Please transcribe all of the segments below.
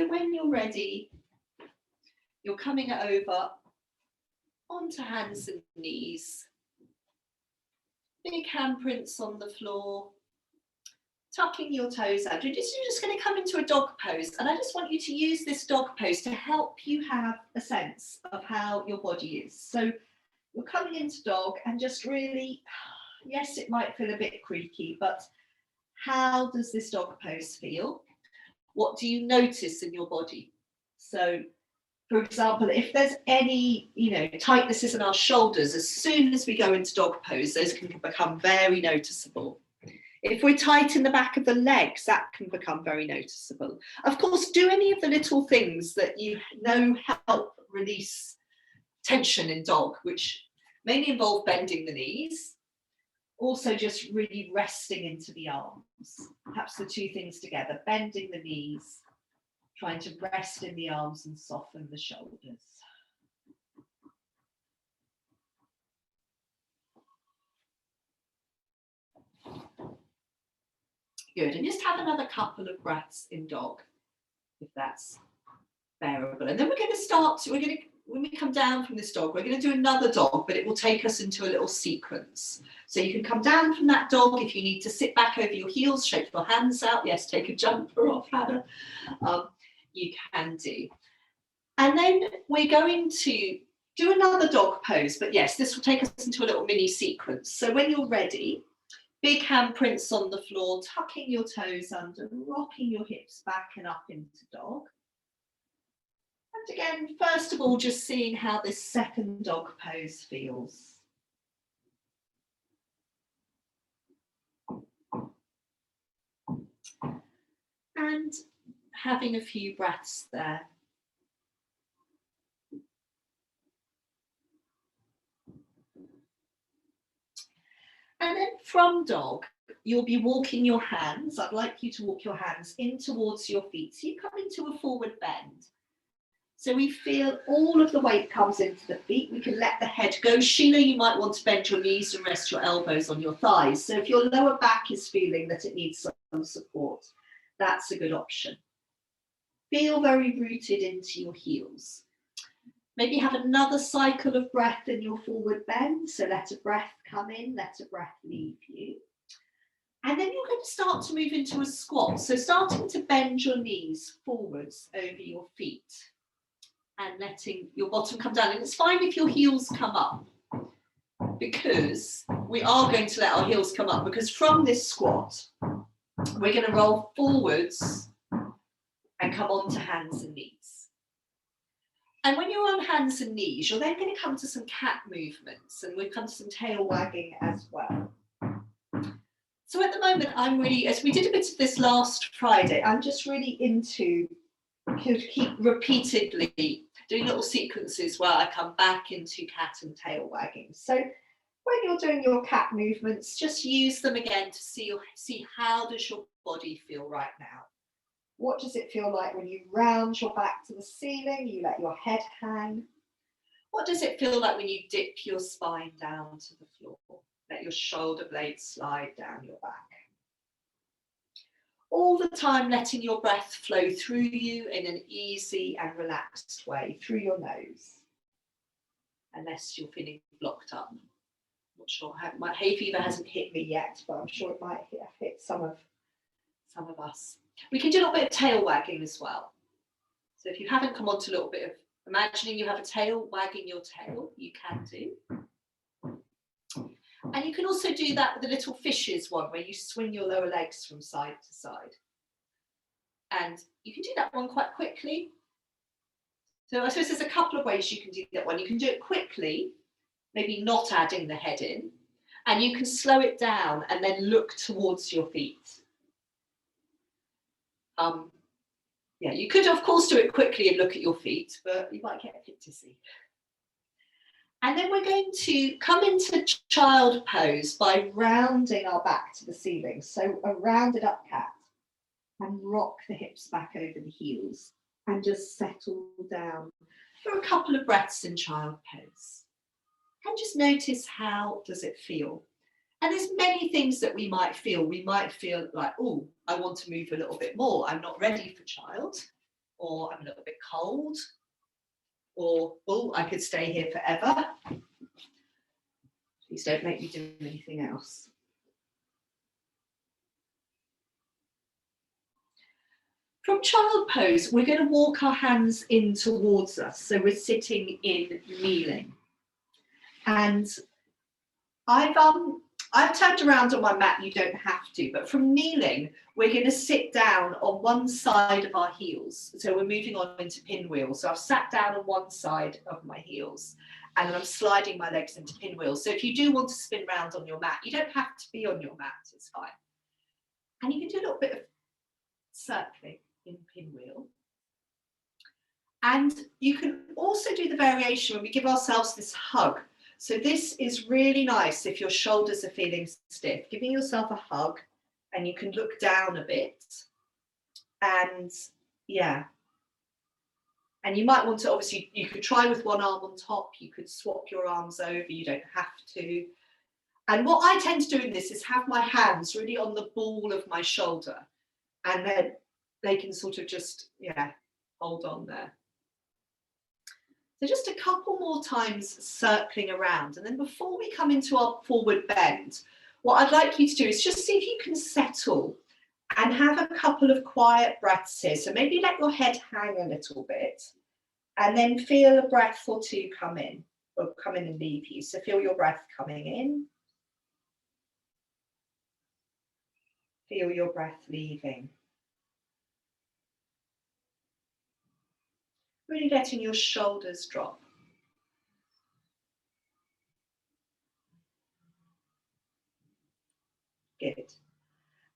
So when you're ready, you're coming over onto hands and knees. Big handprints on the floor. Tucking your toes out. You're just going to come into a dog pose, and I just want you to use this dog pose to help you have a sense of how your body is. So you're coming into dog and just really, yes, it might feel a bit creaky, but how does this dog pose feel? What do you notice in your body? So, for example, if there's any, tightnesses in our shoulders, as soon as we go into dog pose, those can become very noticeable. If we're tight in the back of the legs, that can become very noticeable. Of course, do any of the little things that you know help release tension in dog, which mainly involve bending the knees, also just really resting into the arms. Perhaps the two things together, bending the knees, trying to rest in the arms and soften the shoulders. Good, and just have another couple of breaths in dog, if that's bearable. And then we're going to start, when we come down from this dog, we're going to do another dog, but it will take us into a little sequence. So you can come down from that dog. If you need to sit back over your heels, shake your hands out. Yes, take a jumper off, Hannah. You can do. And then we're going to do another dog pose, but yes, this will take us into a little mini sequence. So when you're ready, big handprints on the floor, tucking your toes under, rocking your hips back and up into dog. And again, first of all, just seeing how this second dog pose feels. And having a few breaths there. And then from dog, you'll be walking your hands. I'd like you to walk your hands in towards your feet. So you come into a forward bend. So we feel all of the weight comes into the feet. We can let the head go. Sheila, you might want to bend your knees and rest your elbows on your thighs. So if your lower back is feeling that it needs some support, that's a good option. Feel very rooted into your heels. Maybe have another cycle of breath in your forward bend. So let a breath come in, let a breath leave you. And then you're going to start to move into a squat. So starting to bend your knees forwards over your feet and letting your bottom come down. And it's fine if your heels come up, because we are going to let our heels come up, because from this squat, we're going to roll forwards and come onto hands and knees. And when you're on hands and knees, you're then going to come to some cat movements, and we'll come to some tail wagging as well. So at the moment, I'm really, as we did a bit of this last Friday, I'm just really into, keep repeatedly doing little sequences where I come back into cat and tail wagging. So when you're doing your cat movements, just use them again to see how does your body feel right now. What does it feel like when you round your back to the ceiling, you let your head hang? What does it feel like when you dip your spine down to the floor? Let your shoulder blades slide down your back. All the time letting your breath flow through you in an easy and relaxed way, through your nose. Unless you're feeling blocked up. I'm not sure how, my hay fever hasn't hit me yet, but I'm sure it might hit some of us. We can do a little bit of tail wagging as well. So if you haven't come on to a little bit of imagining you have a tail, wagging your tail, you can do. And you can also do that with the little fishes one, where you swing your lower legs from side to side. And you can do that one quite quickly. So I suppose there's a couple of ways you can do that one. You can do it quickly, maybe not adding the head in, and you can slow it down and then look towards your feet. Yeah, you could of course do it quickly and look at your feet, but you might get a bit dizzy. And then we're going to come into child pose by rounding our back to the ceiling. So a rounded up cat, and rock the hips back over the heels and just settle down for a couple of breaths in child pose. And just notice, how does it feel? And there's many things that we might feel. We might feel like, oh, I want to move a little bit more. I'm not ready for child. or I'm a little bit cold, or, oh, I could stay here forever. Please don't make me do anything else. From child pose, we're going to walk our hands in towards us. So we're sitting in kneeling. And I've turned around on my mat, you don't have to, but from kneeling, we're going to sit down on one side of our heels. So we're moving on into pinwheel. So I've sat down on one side of my heels and then I'm sliding my legs into pinwheel. So if you do want to spin round on your mat, you don't have to be on your mat, it's fine. And you can do a little bit of circling in pinwheel. And you can also do the variation when we give ourselves this hug. So this is really nice if your shoulders are feeling stiff, giving yourself a hug, and you can look down a bit. And yeah. And you might want to, obviously, you could try with one arm on top, you could swap your arms over, you don't have to. And what I tend to do in this is have my hands really on the ball of my shoulder, and then they can sort of just, yeah, hold on there. So just a couple more times circling around. And then before we come into our forward bend, what I'd like you to do is just see if you can settle and have a couple of quiet breaths here. So maybe let your head hang a little bit and then feel a breath or two come in, or come in and leave you. So feel your breath coming in. Feel your breath leaving. Really letting your shoulders drop. Good.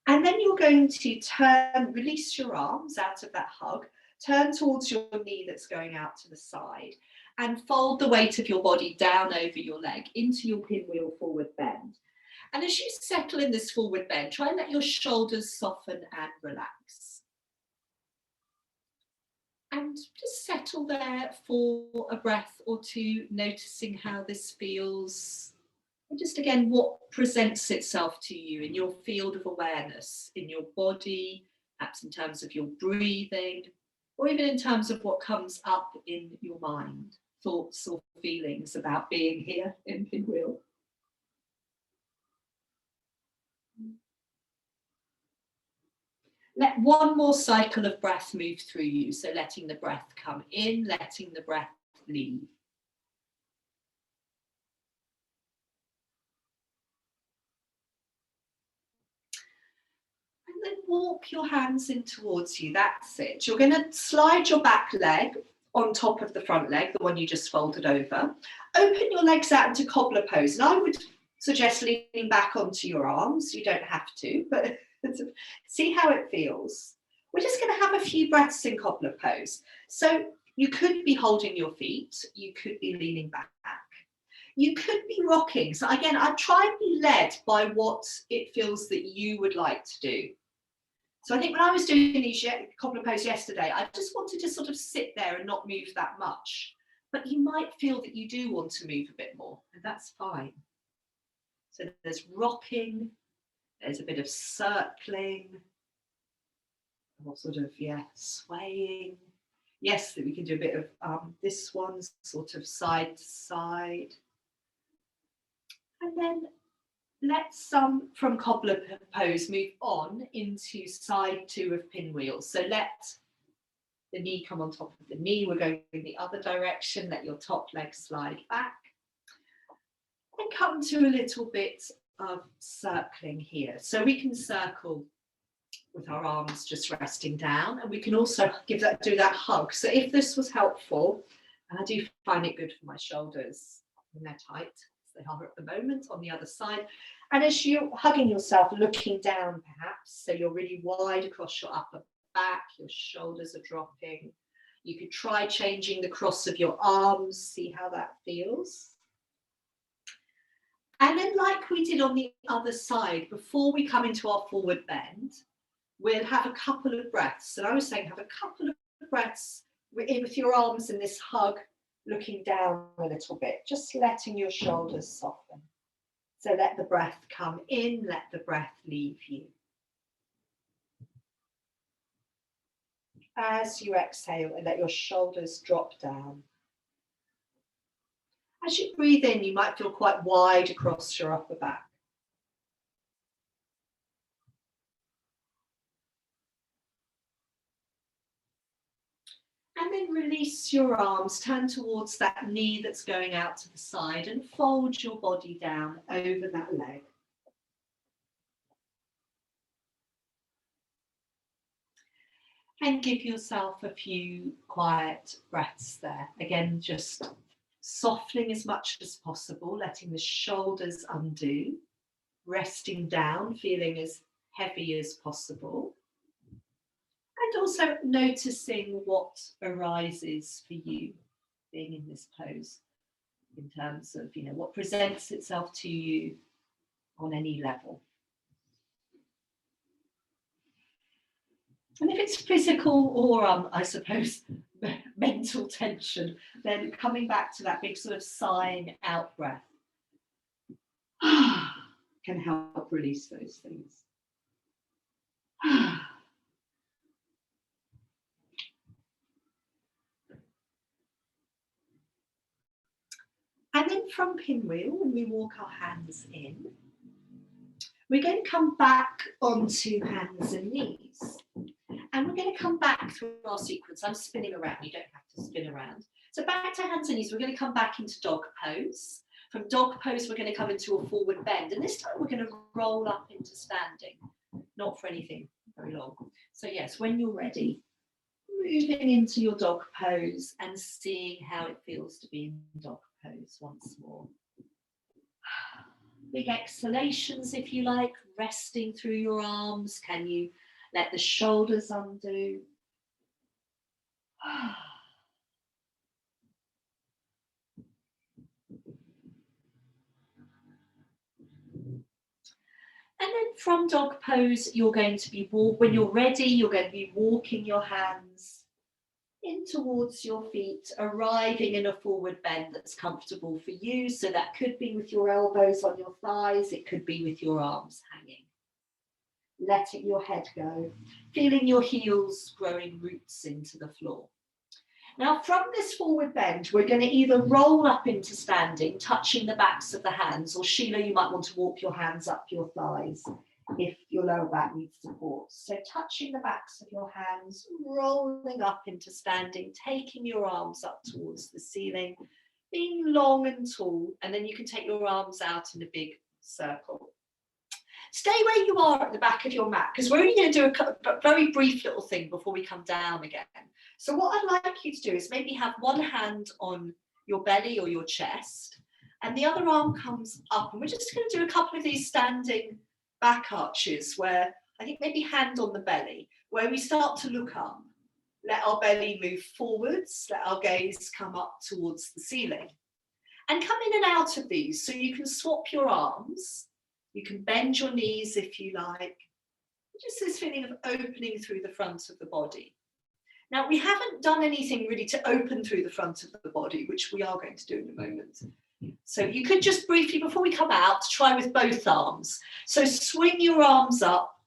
And then you're going to turn, release your arms out of that hug, turn towards your knee that's going out to the side, and fold the weight of your body down over your leg into your pinwheel forward bend. And as you settle in this forward bend, try and let your shoulders soften and relax. And just settle there for a breath or two, noticing how this feels. And just again, what presents itself to you in your field of awareness, in your body, perhaps in terms of your breathing, or even in terms of what comes up in your mind, thoughts or feelings about being here in Pinwheel. Let one more cycle of breath move through you. So letting the breath come in, letting the breath leave. And then walk your hands in towards you. That's it. You're going to slide your back leg on top of the front leg, the one you just folded over. Open your legs out into cobbler pose. And I would suggest leaning back onto your arms. You don't have to, but see how it feels. We're just going to have a few breaths in cobbler pose. So you could be holding your feet. You could be leaning back. You could be rocking. So again, I try and be led by what it feels that you would like to do. So I think when I was doing these cobbler pose yesterday, I just wanted to sort of sit there and not move that much. But you might feel that you do want to move a bit more, and that's fine. So there's rocking, there's a bit of circling, or sort of, yeah, swaying. Yes, that we can do a bit of this one, sort of side to side. And then let's from cobbler pose move on into side 2 of pinwheel. So let the knee come on top of the knee. We're going in the other direction. Let your top leg slide back. And come to a little bit of circling here. So we can circle with our arms just resting down, and we can also do that hug. So if this was helpful, and I do find it good for my shoulders when they're tight, as they are at the moment, on the other side. And as you're hugging yourself, looking down perhaps, so you're really wide across your upper back, your shoulders are dropping. You could try changing the cross of your arms, see how that feels. And then like we did on the other side, before we come into our forward bend, we'll have a couple of breaths. And I was saying have a couple of breaths with your arms in this hug, looking down a little bit, just letting your shoulders soften. So let the breath come in, let the breath leave you. as you exhale and let your shoulders drop down. As you breathe in, you might feel quite wide across your upper back. And then release your arms, turn towards that knee that's going out to the side and fold your body down over that leg. And give yourself a few quiet breaths there. Again, just softening as much as possible, letting the shoulders undo, resting down, feeling as heavy as possible. And also noticing what arises for you being in this pose in terms of, what presents itself to you on any level. And if it's physical or, I suppose, mental tension, then coming back to that big sort of sighing out breath can help release those things. And then from Pinwheel, when we walk our hands in, we're going to come back onto hands and knees. And we're going to come back through our sequence. I'm spinning around, you don't have to spin around. So back to hands and knees, we're going to come back into dog pose. From dog pose, we're going to come into a forward bend. And this time we're going to roll up into standing, not for anything very long. So yes, when you're ready, moving into your dog pose and seeing how it feels to be in dog pose once more. Big exhalations, if you like, resting through your arms. Can you let the shoulders undo? And then from dog pose, you're going to be when you're ready, you're going to be walking your hands in towards your feet, arriving in a forward bend that's comfortable for you. So that could be with your elbows on your thighs, it could be with your arms hanging. Letting your head go, feeling your heels growing roots into the floor. Now from this forward bend, we're going to either roll up into standing, touching the backs of the hands, or Sheila, you might want to walk your hands up your thighs if your lower back needs support. So touching the backs of your hands, rolling up into standing, taking your arms up towards the ceiling, being long and tall, and then you can take your arms out in a big circle. Stay where you are at the back of your mat, because we're only going to do a very brief little thing before we come down again. So what I'd like you to do is maybe have one hand on your belly or your chest, and the other arm comes up, and we're just going to do a couple of these standing back arches where I think maybe hand on the belly, where we start to look up. Let our belly move forwards, let our gaze come up towards the ceiling. And come in and out of these, so you can swap your arms, you can bend your knees if you like. Just this feeling of opening through the front of the body. Now, we haven't done anything really to open through the front of the body, which we are going to do in a moment. So you could just briefly, before we come out, try with both arms. So swing your arms up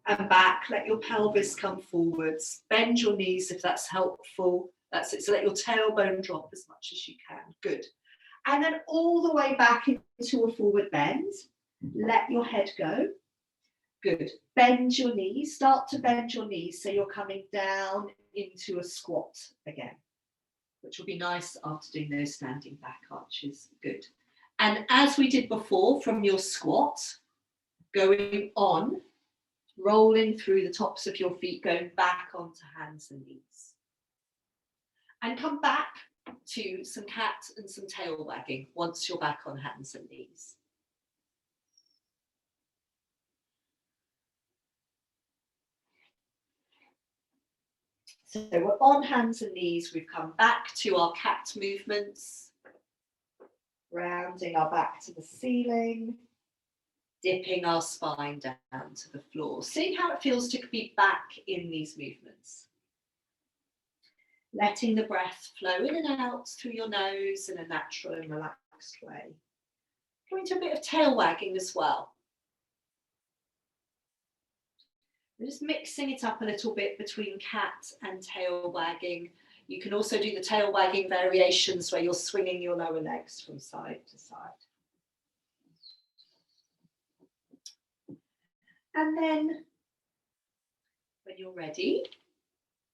and back, let your pelvis come forwards, bend your knees if that's helpful. That's it, so let your tailbone drop as much as you can. Good. And then all the way back into a forward bend. Let your head go. Good. Bend your knees, start to bend your knees so you're coming down into a squat again, which will be nice after doing those standing back arches. Good. And as we did before, from your squat, going on, rolling through the tops of your feet, going back onto hands and knees. And come back to some cat and some tail wagging once you're back on hands and knees. So we're on hands and knees, we've come back to our cat movements, rounding our back to the ceiling, dipping our spine down to the floor, seeing how it feels to be back in these movements. Letting the breath flow in and out through your nose in a natural and relaxed way. Going to a bit of tail wagging as well. We're just mixing it up a little bit between cat and tail wagging. You can also do the tail wagging variations where you're swinging your lower legs from side to side. And then when you're ready,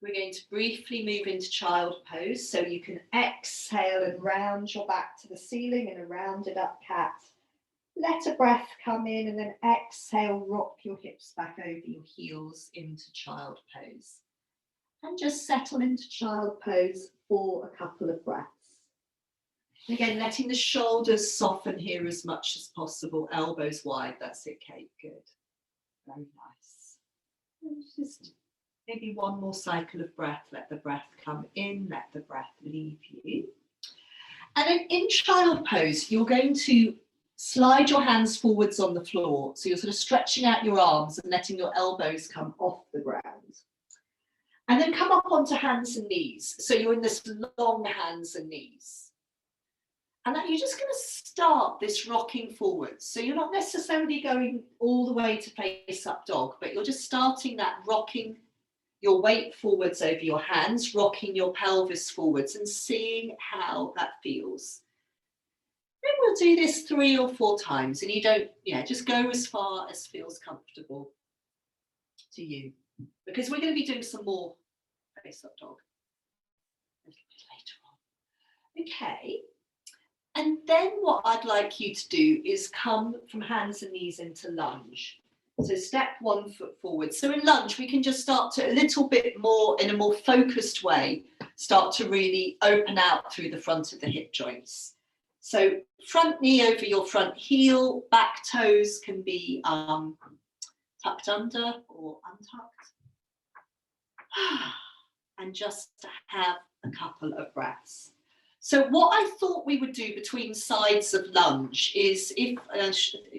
we're going to briefly move into child pose. So you can exhale and round your back to the ceiling in a rounded up cat. Let a breath come in and then exhale, rock your hips back over your heels into child pose. And just settle into child pose for a couple of breaths. Again, letting the shoulders soften here as much as possible, elbows wide, that's it, Kate, good. Very nice. And just maybe one more cycle of breath, let the breath come in, let the breath leave you. And then in child pose, you're going to slide your hands forwards on the floor. So you're sort of stretching out your arms and letting your elbows come off the ground. And then come up onto hands and knees. So you're in this long hands and knees. And then you're just going to start this rocking forwards. So you're not necessarily going all the way to face up dog, but you're just starting that rocking your weight forwards over your hands, rocking your pelvis forwards and seeing how that feels. Then we'll do this 3 or 4 times and you don't, just go as far as feels comfortable to you. Because we're going to be doing some more face up dog a little bit later on. Okay. And then what I'd like you to do is come from hands and knees into lunge. So step 1 foot forward. So in lunge, we can just start to a little bit more, in a more focused way, start to really open out through the front of the hip joints. So front knee over your front heel, back toes can be tucked under or untucked. And just to have a couple of breaths. So what I thought we would do between sides of lunge is, if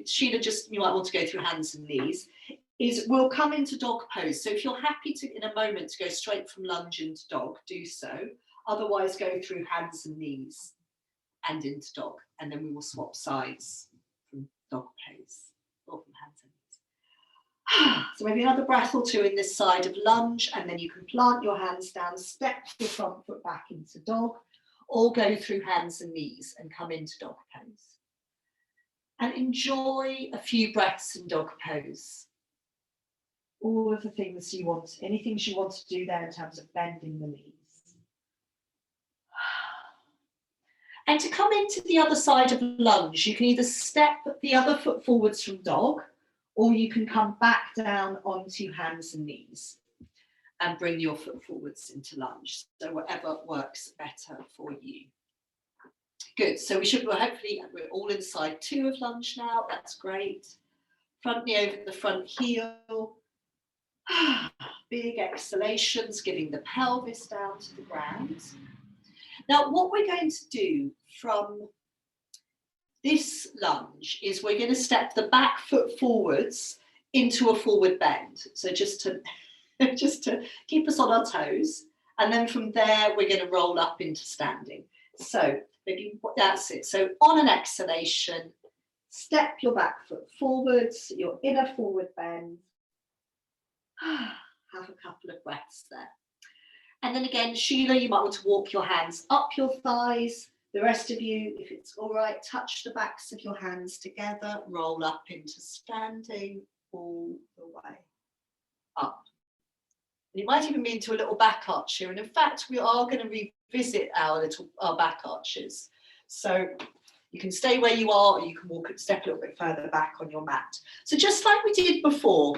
Sheila, just you might want to go through hands and knees, is we'll come into dog pose. So if you're happy to, in a moment, to go straight from lunge into dog, do so. Otherwise, go through hands and knees and into dog. And then we will swap sides from dog pose or from hands and knees. So maybe another breath or 2 in this side of lunge, and then you can plant your hands down, step your front foot back into dog, or go through hands and knees and come into dog pose. And enjoy a few breaths in dog pose. All of the things you want, any things you want to do there in terms of bending the knees. And to come into the other side of lunge, you can either step the other foot forwards from dog, or you can come back down onto hands and knees and bring your foot forwards into lunge. So whatever works better for you. Good, so hopefully we're all inside 2 of lunge now, that's great. Front knee over the front heel. Big exhalations, giving the pelvis down to the ground. Now what we're going to do from this lunge is we're going to step the back foot forwards into a forward bend. So just to keep us on our toes. And then from there, we're going to roll up into standing. So maybe that's it. So on an exhalation, step your back foot forwards, your inner forward bend. Have a couple of breaths there. And then again, Sheila, you might want to walk your hands up your thighs. The rest of you, if it's all right, touch the backs of your hands together, roll up into standing all the way up. And you might even be into a little back arch here. And in fact, we are going to revisit our back arches. So you can stay where you are, or you can walk and step a little bit further back on your mat. So just like we did before,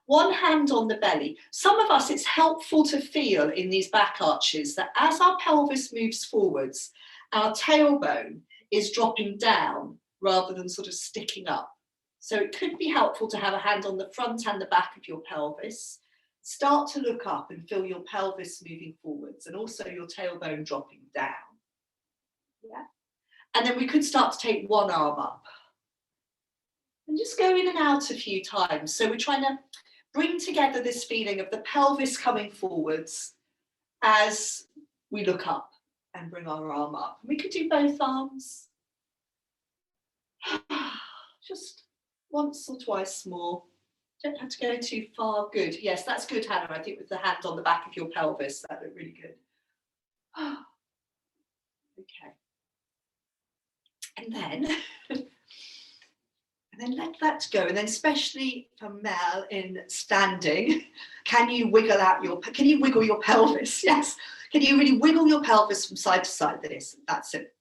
one hand on the belly. Some of us, it's helpful to feel in these back arches that as our pelvis moves forwards, our tailbone is dropping down rather than sort of sticking up. So it could be helpful to have a hand on the front and the back of your pelvis. Start to look up and feel your pelvis moving forwards and also your tailbone dropping down. Yeah. And then we could start to take one arm up. And just go in and out a few times. So we're trying to bring together this feeling of the pelvis coming forwards as we look up and bring our arm up. We could do both arms. Just once or twice more. Don't have to go too far. Good. Yes, that's good, Hannah. I think with the hand on the back of your pelvis, that looked really good. Okay. And then let that go. And then especially for Mel in standing, can you wiggle your pelvis? Yes. Can you really wiggle your pelvis from side to side? That's it.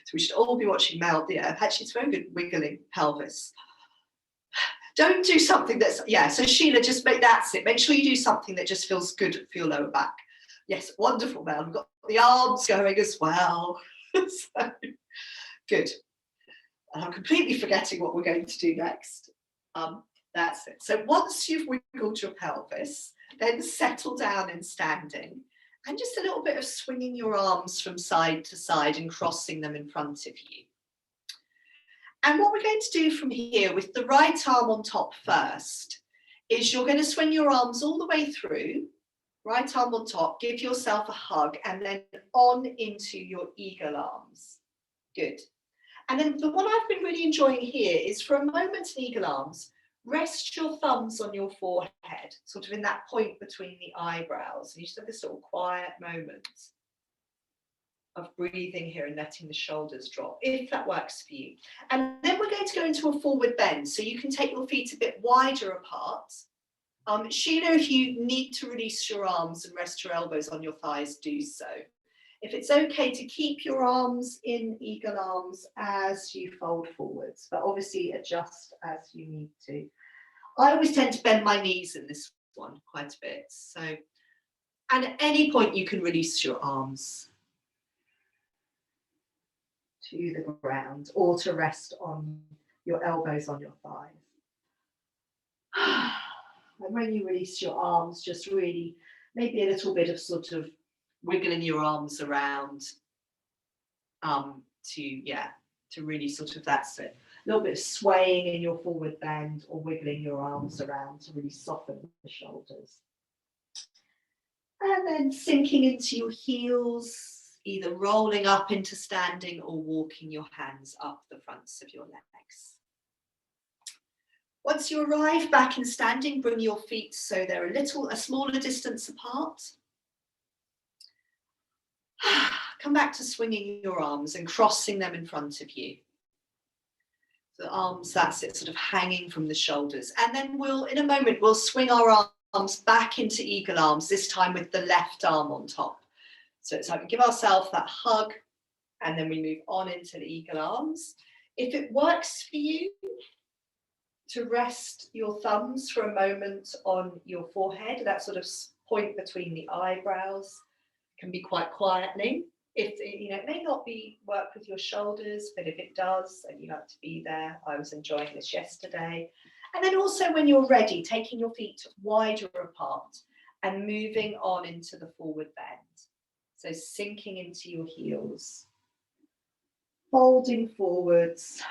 So we should all be watching Mel. Yeah, actually it's very good wiggling pelvis. Don't do something that's, yeah, so Sheila, just that's it. Make sure you do something that just feels good for your lower back. Yes, wonderful, Mel. We've got the arms going as well. So, good. And I'm completely forgetting what we're going to do next. That's it. So once you've wiggled your pelvis, then settle down in standing and just a little bit of swinging your arms from side to side and crossing them in front of you. And what we're going to do from here with the right arm on top first is you're going to swing your arms all the way through, right arm on top, give yourself a hug and then on into your eagle arms. Good. And then the one I've been really enjoying here is for a moment in eagle arms, rest your thumbs on your forehead, sort of in that point between the eyebrows. And you just have this sort of quiet moment of breathing here and letting the shoulders drop, if that works for you. And then we're going to go into a forward bend. So you can take your feet a bit wider apart. Sheila, if you need to release your arms and rest your elbows on your thighs, do so. If it's okay to keep your arms in eagle arms as you fold forwards, but obviously adjust as you need to. I always tend to bend my knees in this one quite a bit. So, and at any point you can release your arms to the ground or to rest on your elbows on your thighs. And when you release your arms, just really maybe a little bit of sort of wiggling your arms around to really sort of, that's it. A little bit of swaying in your forward bend or wiggling your arms around to really soften the shoulders. And then sinking into your heels, either rolling up into standing or walking your hands up the fronts of your legs. Once you arrive back in standing, bring your feet so they're a smaller distance apart. Come back to swinging your arms and crossing them in front of you. The arms, that's it, sort of hanging from the shoulders. And then in a moment, we'll swing our arms back into eagle arms, this time with the left arm on top. So it's like we give ourselves that hug and then we move on into the eagle arms. If it works for you to rest your thumbs for a moment on your forehead, that sort of point between the eyebrows can be quite quietening. It may not work with your shoulders, but if it does and you like to be there, I was enjoying this yesterday. And then also when you're ready, taking your feet wider apart and moving on into the forward bend. So sinking into your heels, folding forwards,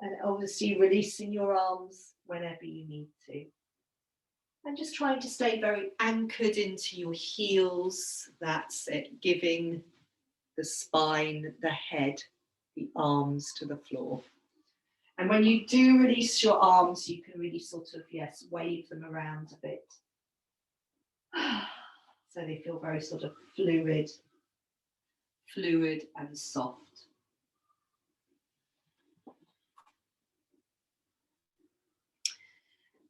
and obviously releasing your arms whenever you need to. And just trying to stay very anchored into your heels. That's it, giving the spine, the head, the arms to the floor. And when you do release your arms, you can really sort of, wave them around a bit. So they feel very sort of fluid and soft.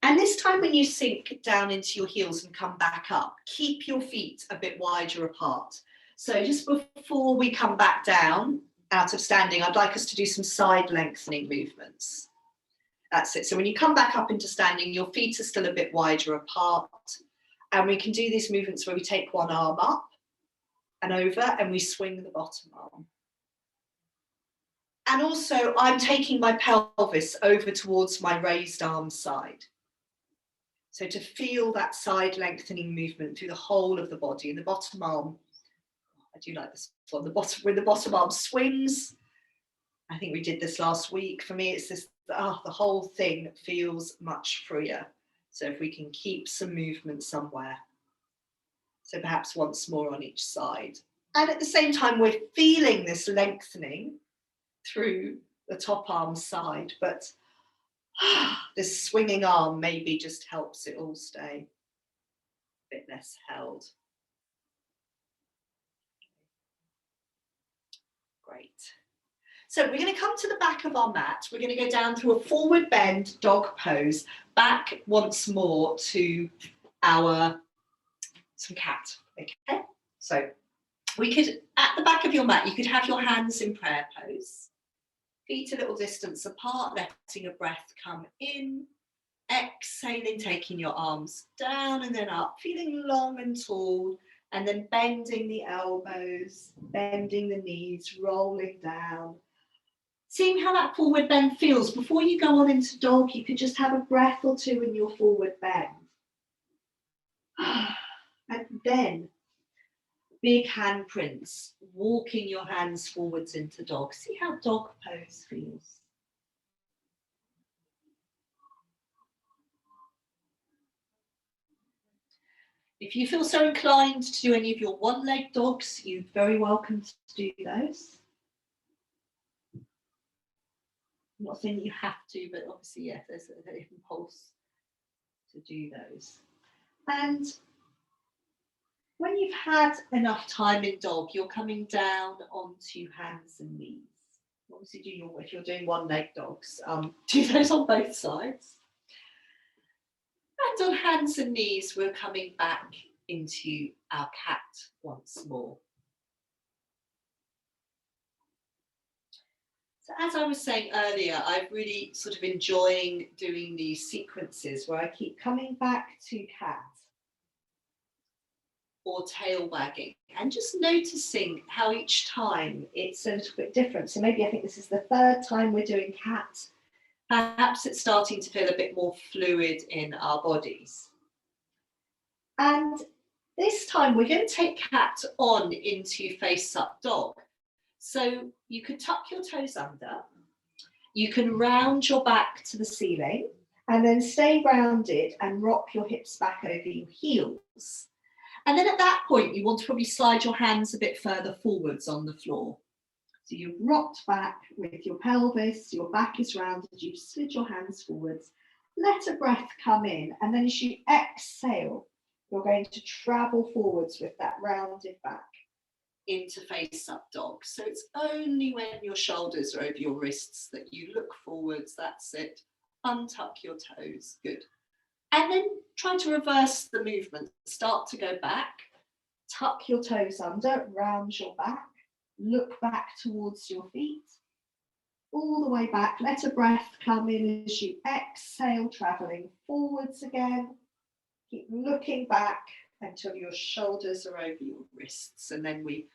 And this time when you sink down into your heels and come back up, keep your feet a bit wider apart. So just before we come back down out of standing, I'd like us to do some side lengthening movements. That's it. So when you come back up into standing, your feet are still a bit wider apart. And we can do these movements where we take one arm up and over and we swing the bottom arm. And also I'm taking my pelvis over towards my raised arm side. So to feel that side lengthening movement through the whole of the body. And the bottom arm, I do like this one, when the bottom arm swings. I think we did this last week. For me, it's this, the whole thing feels much freer. So if we can keep some movement somewhere. So perhaps once more on each side. And at the same time, we're feeling this lengthening through the top arm side, but This swinging arm maybe just helps it all stay a bit less held. Great. So we're going to come to the back of our mat. We're going to go down through a forward bend dog pose, back once more to some cat. Okay, so we could, at the back of your mat, you could have your hands in prayer pose, feet a little distance apart, letting a breath come in, exhaling, taking your arms down and then up, feeling long and tall, and then bending the elbows, bending the knees, rolling down. Seeing how that forward bend feels. Before you go on into dog, you could just have a breath or two in your forward bend. And then big handprints, walking your hands forwards into dog. See how dog pose feels. If you feel so inclined to do any of your one-leg dogs, you're very welcome to do those. I'm not saying that you have to, but obviously, yeah, there's an impulse to do those. And when you've had enough time in dog, you're coming down onto hands and knees. Obviously, if you're doing one-leg dogs, do those on both sides. And on hands and knees, we're coming back into our cat once more. So as I was saying earlier, I'm really sort of enjoying doing these sequences where I keep coming back to cat or tail wagging and just noticing how each time it's a little bit different. So maybe I think this is the third time we're doing cat. Perhaps it's starting to feel a bit more fluid in our bodies. And this time we're going to take cat on into face up dog. So you could tuck your toes under, you can round your back to the ceiling and then stay rounded and rock your hips back over your heels. And then at that point, you want to probably slide your hands a bit further forwards on the floor. So you've rocked back with your pelvis, your back is rounded, you've slid your hands forwards, let a breath come in, and then as you exhale, you're going to travel forwards with that rounded back into face up dog. So it's only when your shoulders are over your wrists that you look forwards, that's it. Untuck your toes, good. And then try to reverse the movement. Start to go back, tuck your toes under, round your back, look back towards your feet, all the way back. Let a breath come in as you exhale, traveling forwards again. Keep looking back until your shoulders are over your wrists. And then we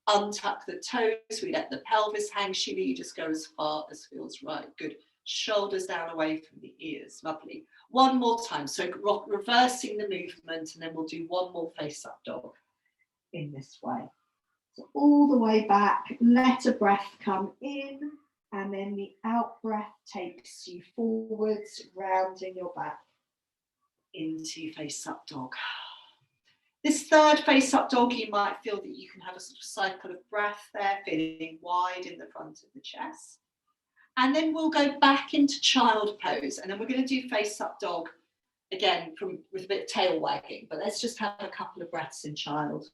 untuck the toes, we let the pelvis hang. Sheila, you just go as far as feels right. Good. Shoulders down away from the ears. Lovely. One more time. So reversing the movement, and then we'll do one more face up dog in this way. So all the way back, let a breath come in, and then the out breath takes you forwards, rounding your back into face up dog. This third face up dog, you might feel that you can have a sort of cycle of breath there, feeling wide in the front of the chest. And then we'll go back into child pose, and then we're going to do face up dog again with a bit of tail wagging, but let's just have a couple of breaths in child.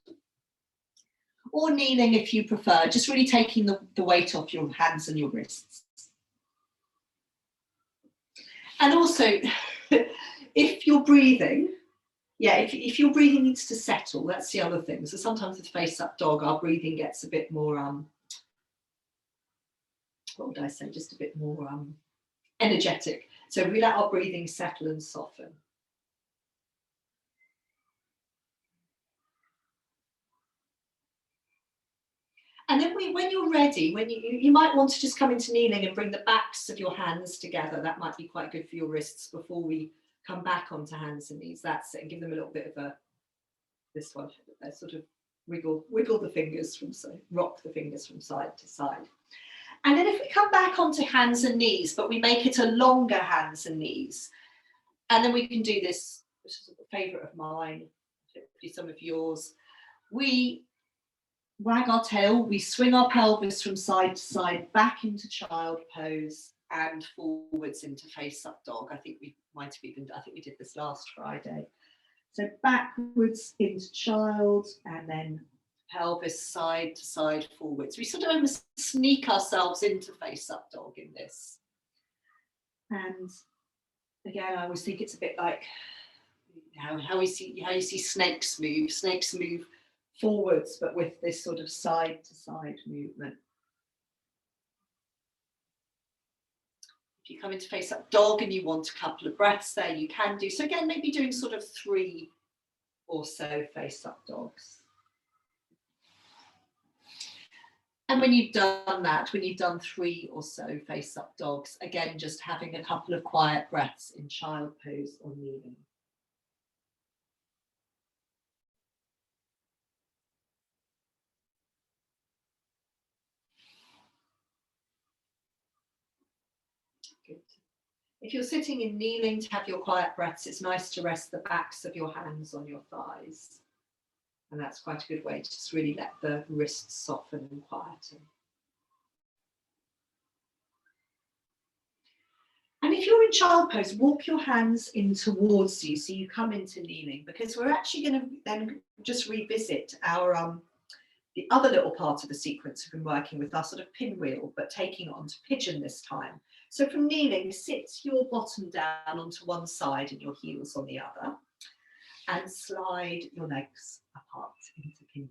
Or kneeling if you prefer, just really taking the weight off your hands and your wrists. And also, if you're breathing, if your breathing needs to settle, that's the other thing. So sometimes with face up dog, our breathing gets a bit more, what would I say, just a bit more energetic. So we let our breathing settle and soften. And then when you're ready, when you might want to just come into kneeling and bring the backs of your hands together. That might be quite good for your wrists before we come back onto hands and knees. That's it, and give them a little bit of this one, sort of wiggle the fingers rock the fingers from side to side. And then if we come back onto hands and knees, but we make it a longer hands and knees, and then we can do this, which is a favourite of mine, hopefully some of yours. We wag our tail, we swing our pelvis from side to side, back into child pose, and forwards into face up dog. I think we did this last Friday. So backwards into child, and then pelvis side to side forwards. We sort of almost sneak ourselves into face up dog in this. And again, I always think it's a bit like how you see snakes move. Snakes move forwards, but with this sort of side to side movement. If you come into face up dog and you want a couple of breaths there, you can do. So again, maybe doing sort of 3 or so face up dogs. And when you've done that, when you've done 3 or so face up dogs, again, just having a couple of quiet breaths in child pose or kneeling. Good. If you're sitting in kneeling to have your quiet breaths, it's nice to rest the backs of your hands on your thighs. And that's quite a good way to just really let the wrists soften and quieten. And if you're in child pose, walk your hands in towards you so you come into kneeling, because we're actually going to then just revisit our the other little part of the sequence we've been working with, our sort of pinwheel, but taking it onto pigeon this time. So from kneeling, sit your bottom down onto one side and your heels on the other, and slide your legs apart into pinwheel.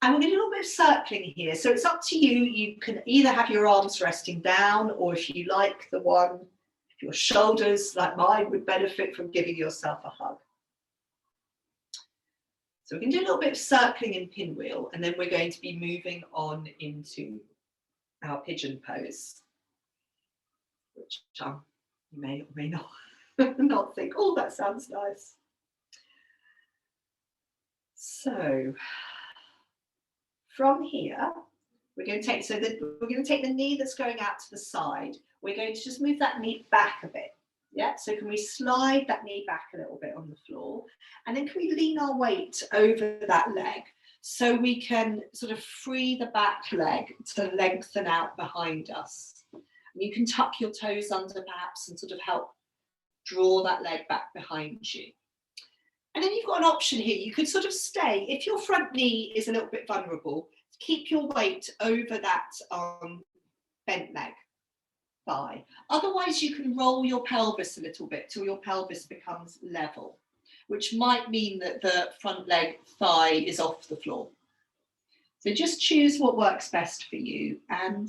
And we're going to do a little bit of circling here. So it's up to you. You can either have your arms resting down, or if you like the one, if your shoulders, like mine, would benefit from giving yourself a hug. So we can do a little bit of circling in pinwheel, and then we're going to be moving on into our pigeon pose, which you may or may not, not think, oh, that sounds nice. So from here, we're going to take, we're going to take the knee that's going out to the side. We're going to just move that knee back a bit. Yeah, so can we slide that knee back a little bit on the floor? And then can we lean our weight over that leg so we can sort of free the back leg to lengthen out behind us. And you can tuck your toes under perhaps and sort of help draw that leg back behind you. And then you've got an option here. You could sort of stay, if your front knee is a little bit vulnerable, keep your weight over that bent leg, thigh. Otherwise, you can roll your pelvis a little bit till your pelvis becomes level, which might mean that the front leg thigh is off the floor. So just choose what works best for you, and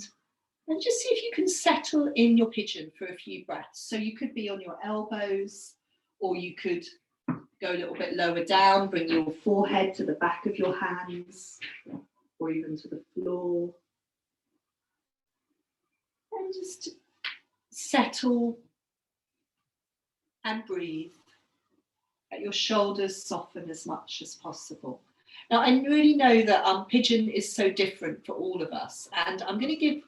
just see if you can settle in your pigeon for a few breaths. So you could be on your elbows, or you could go a little bit lower down, bring your forehead to the back of your hands, or even to the floor. And just settle and breathe. Let your shoulders soften as much as possible. Now, I really know that pigeon is so different for all of us, and I'm going to give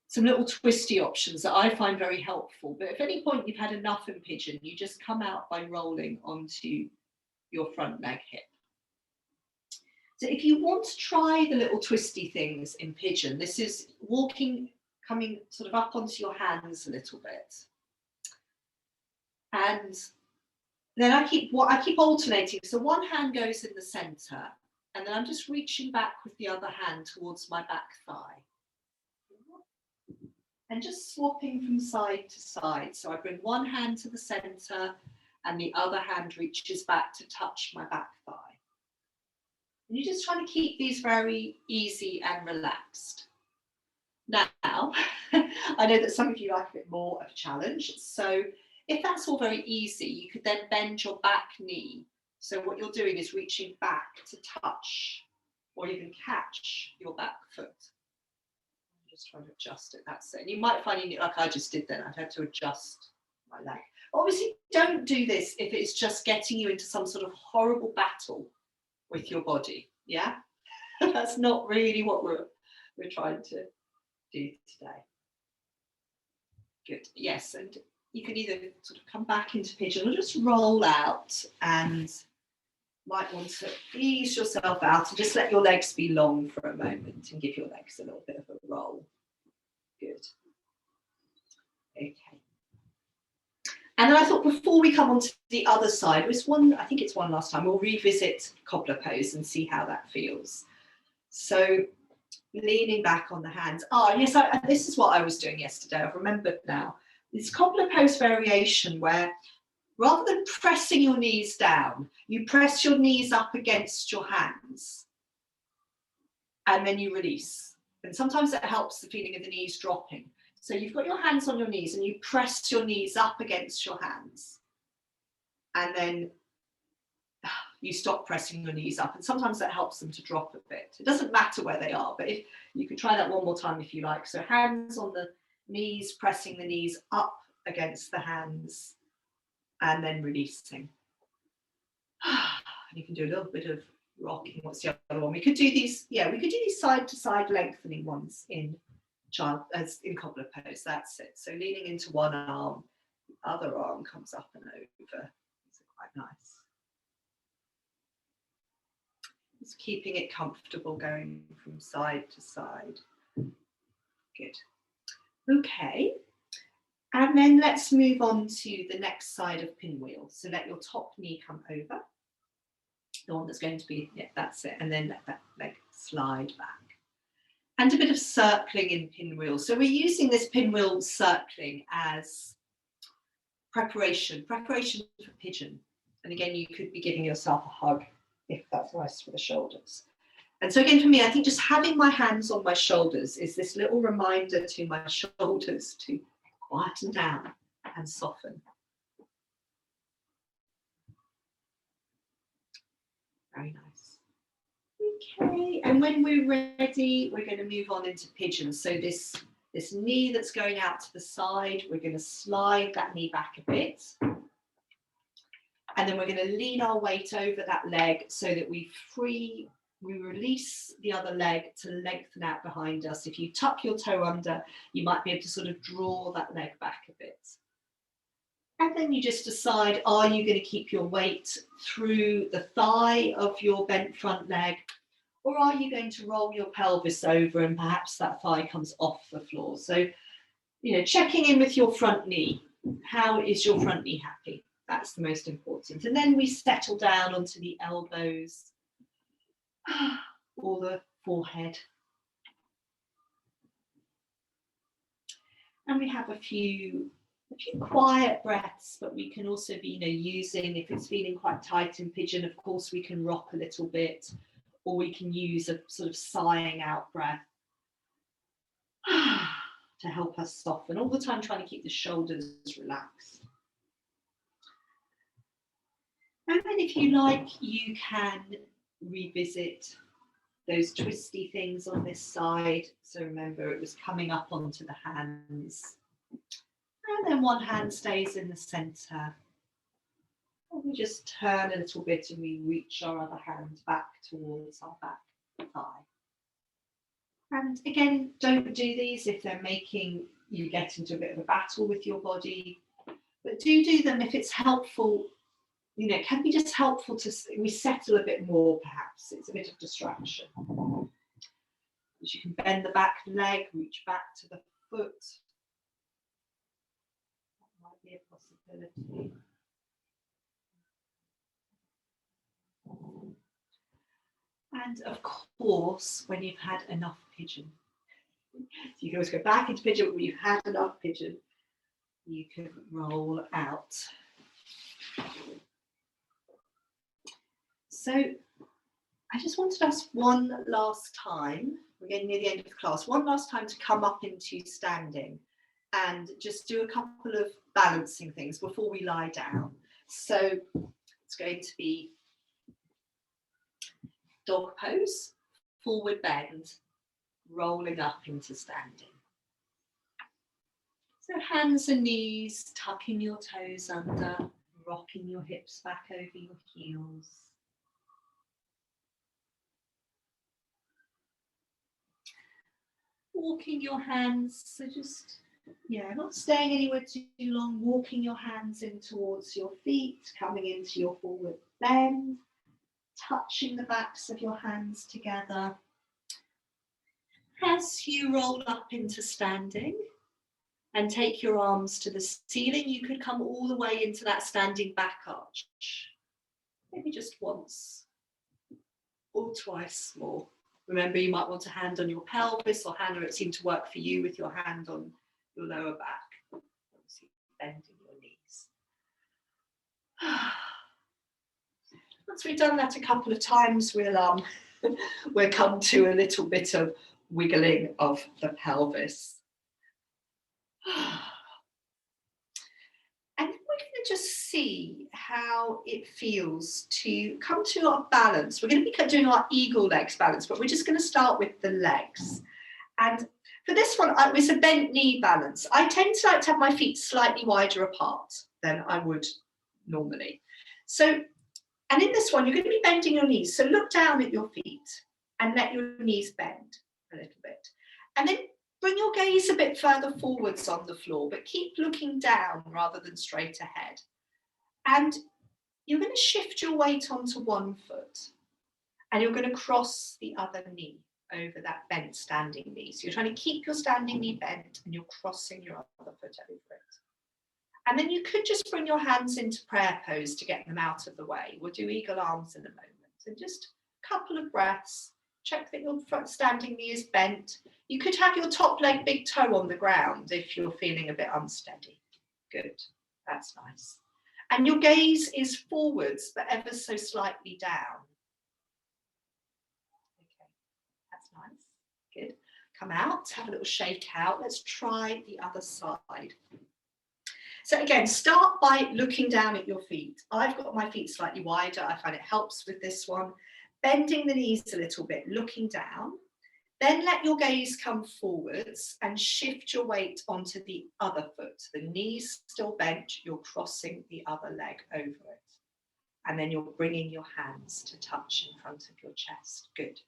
some little twisty options that I find very helpful. But if at any point you've had enough in pigeon, you just come out by rolling onto your front leg hip. So if you want to try the little twisty things in pigeon, this is walking, coming sort of up onto your hands a little bit. And then I keep alternating. So one hand goes in the center, and then I'm just reaching back with the other hand towards my back thigh. And just swapping from side to side. So I bring one hand to the center and the other hand reaches back to touch my back thigh. And you're just trying to keep these very easy and relaxed. Now, I know that some of you like a bit more of a challenge. So if that's all very easy, you could then bend your back knee. So what you're doing is reaching back to touch or even catch your back foot. Just trying to adjust it, that's it. And you might find it like I just did then, I'd have to adjust my leg. Obviously, don't do this if it's just getting you into some sort of horrible battle with your body, yeah? That's not really what we're trying to do today. Good, yes, and you can either sort of come back into pigeon or just roll out, and might want to ease yourself out and just let your legs be long for a moment and give your legs a little bit of a roll. Good. Okay. And then I thought before we come on to the other side, I think it's one last time, we'll revisit Cobbler Pose and see how that feels. So leaning back on the hands. Oh, yes, this is what I was doing yesterday. I've remembered now. This Cobbler Pose variation where rather than pressing your knees down, you press your knees up against your hands and then you release. And sometimes that helps the feeling of the knees dropping. So you've got your hands on your knees and you press your knees up against your hands. And then you stop pressing your knees up. And sometimes that helps them to drop a bit. It doesn't matter where they are, but if you could try that one more time if you like. So hands on the knees, pressing the knees up against the hands and then releasing. And you can do a little bit of rocking. What's the other one? We could do these, we could do these side to side lengthening ones in Cobbler Pose. That's it. So leaning into one arm, the other arm comes up and over. These are quite nice. Just keeping it comfortable going from side to side. Good. Okay. And then let's move on to the next side of Pinwheel. So let your top knee come over. The one that's going to be, that's it. And then let that leg slide back. And a bit of circling in Pinwheel. So we're using this Pinwheel circling as preparation for pigeon. And again, you could be giving yourself a hug if that's nice for the shoulders. And so again, for me, I think just having my hands on my shoulders is this little reminder to my shoulders to quieten down and soften. Very nice. Okay, and when we're ready, we're going to move on into pigeons. So this knee that's going out to the side, we're going to slide that knee back a bit. And then we're going to lean our weight over that leg so that we release the other leg to lengthen out behind us. If you tuck your toe under, you might be able to sort of draw that leg back a bit. And then you just decide, are you going to keep your weight through the thigh of your bent front leg, or are you going to roll your pelvis over and perhaps that thigh comes off the floor? So, checking in with your front knee. How is your front knee happy? That's the most important. And then we settle down onto the elbows or the forehead. And we have a few quiet breaths, but we can also be, using, if it's feeling quite tight in pigeon, of course, we can rock a little bit, or we can use a sort of sighing out breath to help us soften, all the time trying to keep the shoulders relaxed. And then if you like, you can revisit those twisty things on this side. So remember, it was coming up onto the hands. And then one hand stays in the center. And we just turn a little bit and we reach our other hand back towards our back thigh. And again, don't do these if they're making you get into a bit of a battle with your body. But do them if it's helpful. It can be just helpful to resettle a bit more, perhaps. It's a bit of distraction. You can bend the back leg, reach back to the foot. That might be a possibility. And of course, when you've had enough pigeon, so you can always go back into pigeon when you've had enough pigeon, you can roll out. So I just wanted us one last time, we're getting near the end of the class, one last time to come up into standing and just do a couple of balancing things before we lie down. So it's going to be dog pose, forward bend, rolling up into standing. So hands and knees, tucking your toes under, rocking your hips back over your heels. Walking your hands, so just, not staying anywhere too long, walking your hands in towards your feet, coming into your forward bend, touching the backs of your hands together. As you roll up into standing, And take your arms to the ceiling. You could come all the way into that standing back arch. Maybe just once or twice more. Remember, you might want a hand on your pelvis, or Hannah, it seemed to work for you with your hand on your lower back. Obviously, bending your knees. Once we've done that a couple of times, we'll come to a little bit of wiggling of the pelvis. And then we're going to just see how it feels to come to our balance. We're going to be doing our eagle legs balance, but we're just going to start with the legs. And for this one, it's a bent knee balance. I tend to like to have my feet slightly wider apart than I would normally. So, and in this one, you're going to be bending your knees. So look down at your feet and let your knees bend a little bit. And then bring your gaze a bit further forwards on the floor, but keep looking down rather than straight ahead. And you're going to shift your weight onto one foot, and you're going to cross the other knee over that bent standing knee. So you're trying to keep your standing knee bent, and you're crossing your other foot over it. And then you could just bring your hands into prayer pose to get them out of the way. We'll do eagle arms in a moment. So just a couple of breaths. Check that your front standing knee is bent. You could have your top leg, big toe on the ground if you're feeling a bit unsteady. Good, that's nice. And your gaze is forwards, but ever so slightly down. Okay, that's nice, good. Come out, have a little shake out. Let's try the other side. So again, start by looking down at your feet. I've got my feet slightly wider. I find it helps with this one. Bending the knees a little bit, looking down. Then let your gaze come forwards and shift your weight onto the other foot. The knees still bent, you're crossing the other leg over it. And then you're bringing your hands to touch in front of your chest. Good.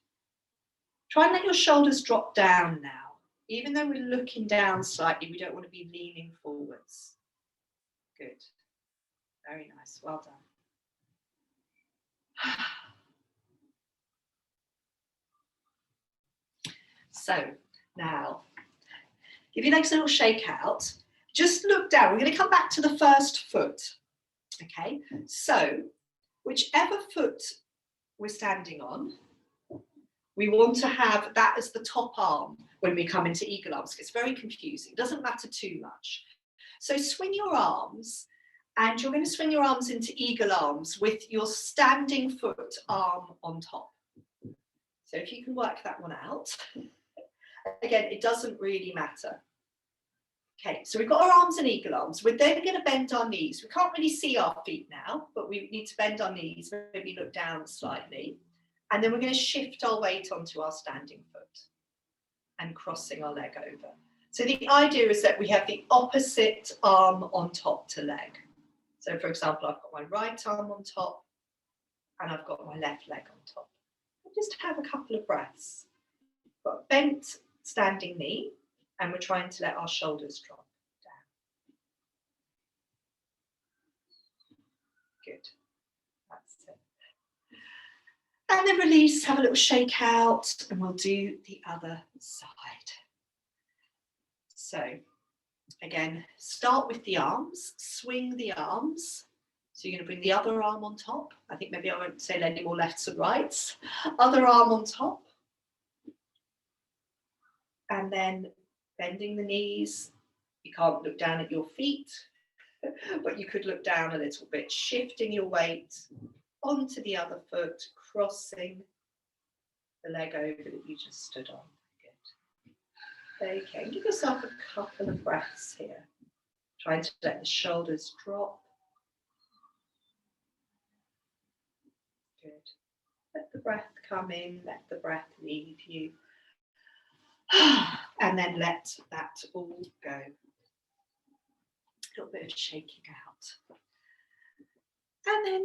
Try and let your shoulders drop down now. Even though we're looking down slightly, we don't want to be leaning forwards. Good. Very nice. Well done. So now, give your legs a little shake out. Just look down. We're going to come back to the first foot. Okay, so whichever foot we're standing on, we want to have that as the top arm when we come into eagle arms. It's very confusing. It doesn't matter too much. So swing your arms, and you're going to swing your arms into eagle arms with your standing foot arm on top. So if you can work that one out. Again, it doesn't really matter. Okay, so we've got our arms and eagle arms. We're then going to bend our knees. We can't really see our feet now, but we need to bend our knees, maybe look down slightly. And then we're going to shift our weight onto our standing foot and crossing our leg over. So the idea is that we have the opposite arm on top to leg. So for example, I've got my right arm on top and I've got my left leg on top. I'll just have a couple of breaths. Got a bent standing knee, and we're trying to let our shoulders drop down. Good. That's it. And then release, have a little shake out, and we'll do the other side. So again, start with the arms, swing the arms. So you're going to bring the other arm on top. I think maybe I won't say any more lefts and rights. Other arm on top. And then bending the knees. You can't look down at your feet, but you could look down a little bit, shifting your weight onto the other foot, crossing the leg over that you just stood on. Good. Okay, give yourself a couple of breaths here. Trying to let the shoulders drop. Good. Let the breath come in, let the breath leave you. And then let that all go. A little bit of shaking out. And then,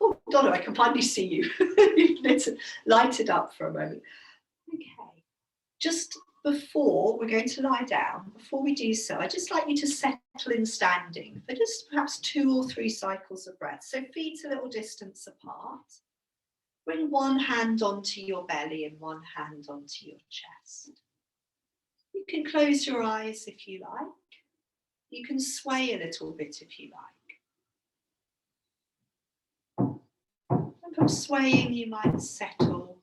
oh, Donna, I can finally see you. You've lighted up for a moment. Okay. Just before we're going to lie down, before we do so, I'd just like you to settle in standing for just perhaps 2 or 3 cycles of breath. So feet a little distance apart. Bring one hand onto your belly and one hand onto your chest. You can close your eyes if you like. You can sway a little bit if you like. And from swaying, you might settle.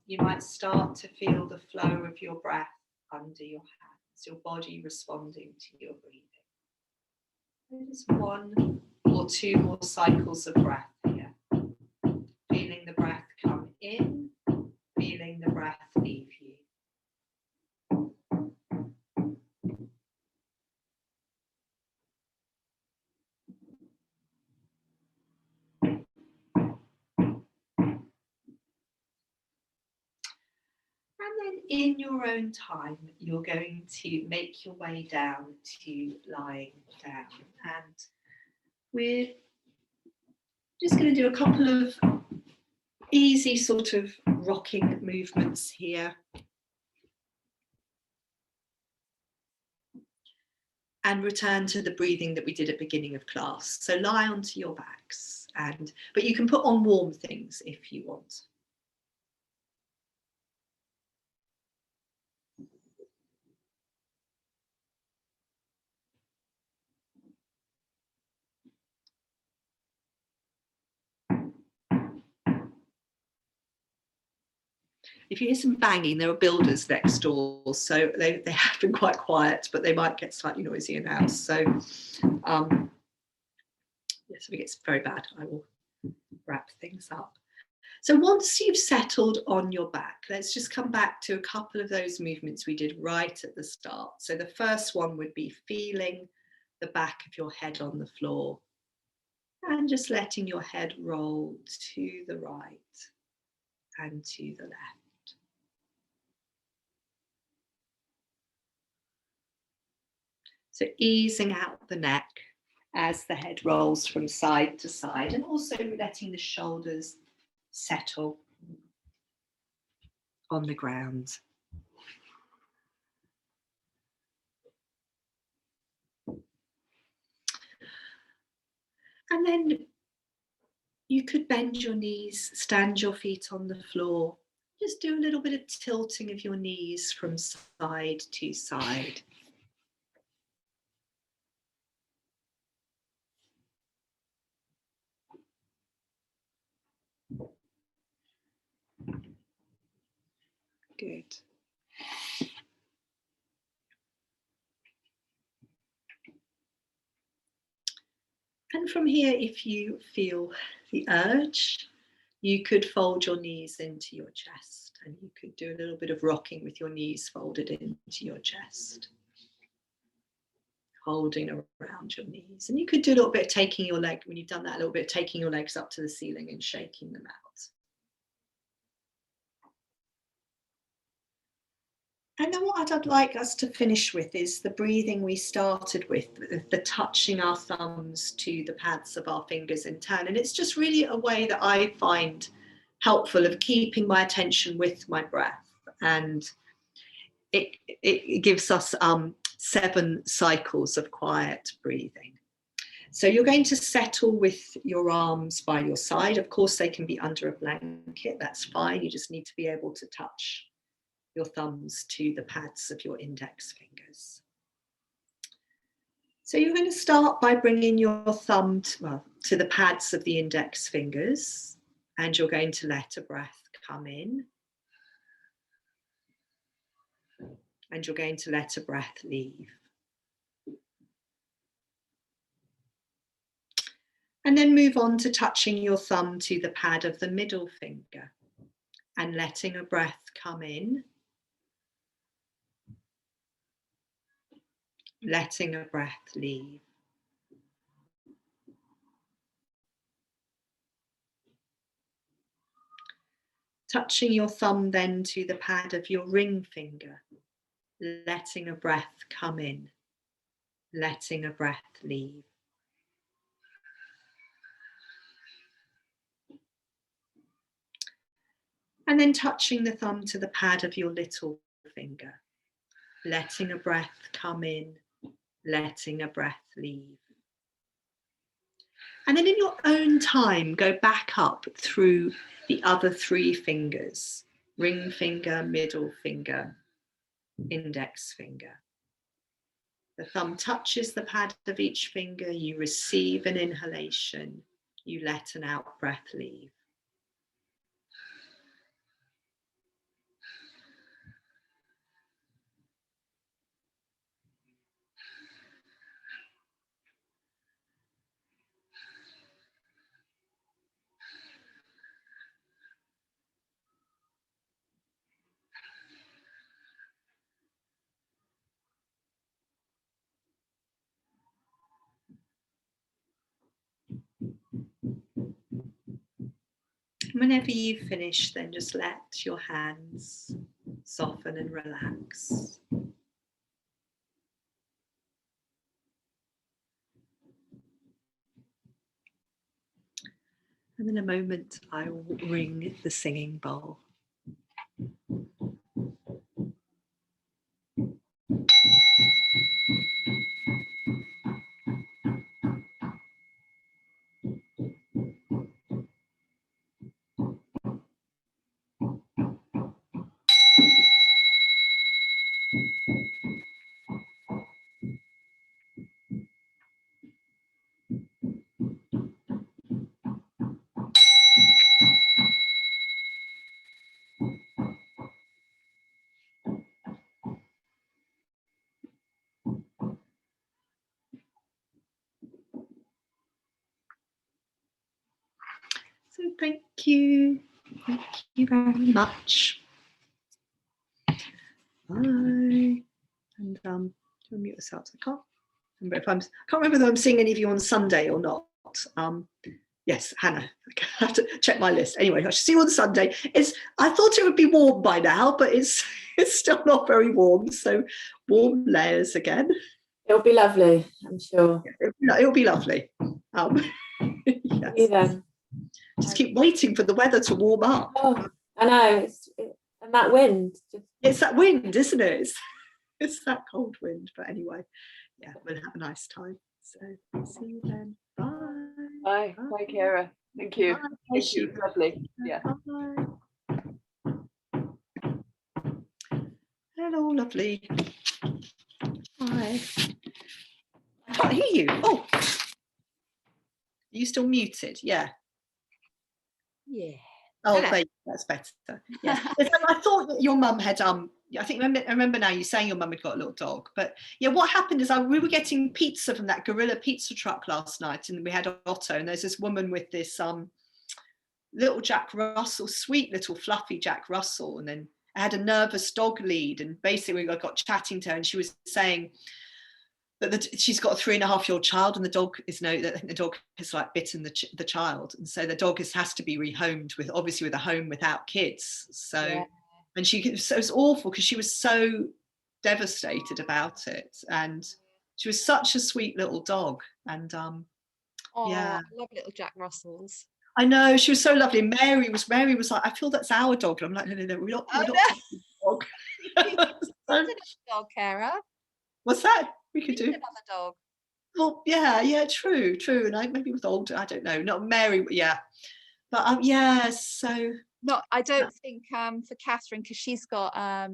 You might start to feel the flow of your breath under your hands, your body responding to your breathing. Just 1 or 2 more cycles of breath here. Feeling the breath come in, feeling the breath leave you. And then in your own time, you're going to make your way down to lying down. And we're just going to do a couple of easy sort of rocking movements here. And return to the breathing that we did at the beginning of class. So lie onto your backs, but you can put on warm things if you want. If you hear some banging, there are builders next door, so they have been quite quiet, but they might get slightly noisy in the house. So yes, if it gets very bad, I will wrap things up. So once you've settled on your back, let's just come back to a couple of those movements we did right at the start. So the first one would be feeling the back of your head on the floor and just letting your head roll to the right and to the left. So easing out the neck as the head rolls from side to side, and also letting the shoulders settle on the ground. And then you could bend your knees, stand your feet on the floor. Just do a little bit of tilting of your knees from side to side. Good. And from here, if you feel the urge, you could fold your knees into your chest, and you could do a little bit of rocking with your knees folded into your chest, holding around your knees. And you could do a little bit of taking your leg, when you've done that, a little bit of taking your legs up to the ceiling and shaking them out. And then what I'd like us to finish with is the breathing we started with, the touching our thumbs to the pads of our fingers in turn. And it's just really a way that I find helpful of keeping my attention with my breath. And it gives us 7 cycles of quiet breathing. So you're going to settle with your arms by your side. Of course, they can be under a blanket, that's fine. You just need to be able to touch your thumbs to the pads of your index fingers. So you're going to start by bringing your thumb to the pads of the index fingers, and you're going to let a breath come in, and you're going to let a breath leave. And then move on to touching your thumb to the pad of the middle finger and letting a breath come in, letting a breath leave. Touching your thumb then to the pad of your ring finger, letting a breath come in, letting a breath leave. And then touching the thumb to the pad of your little finger, letting a breath come in, letting a breath leave. And then in your own time, go back up through the other 3 fingers, ring finger, middle finger, index finger. The thumb touches the pad of each finger. You receive an inhalation. You let an out breath leave. Whenever you finish, then just let your hands soften and relax. And in a moment, I will ring the singing bowl. So thank you very much. Bye. And unmute yourselves. I can't remember whether I'm seeing any of you on Sunday or not. Yes, Hannah. I have to check my list. Anyway, I should see you on Sunday. I thought it would be warm by now, but it's still not very warm. So warm layers again. It'll be lovely, I'm sure. It'll be lovely. Yes. See you then. Just keep waiting for the weather to warm up. Oh, I know. And that wind. It's that wind, isn't it? It's that cold wind. But anyway, yeah, we'll have a nice time. So see you then. Bye. Bye. Bye, Kara. Thank you. Bye. Thank you. Lovely. Yeah. Bye. Hello, lovely. Hi. I can't hear you. Oh. Are you still muted? Yeah. Yeah. Oh, that's better. Yeah. I thought that your mum had I remember now you saying your mum had got a little dog, but yeah, what happened is we were getting pizza from that gorilla pizza truck last night, and we had Otto, and there's this woman with this little Jack Russell, sweet little fluffy Jack Russell, and then I had a nervous dog lead, and basically I got chatting to her, and she was saying that she's got a 3.5-year-old child, and the dog has like bitten the child, and so the dog has to be rehomed with a home without kids. So yeah. And it was awful because she was so devastated about it, and she was such a sweet little dog. And yeah, I love little Jack Russells. I know, she was so lovely. Mary was like, I feel that's our dog. And I'm like, no, we're not dog. Another dog, Kara. What's that? We could do another dog. Well, yeah, true. And maybe with older, I don't know, not Mary, but yeah. But yeah, so. No, I don't think for Catherine, because she's got I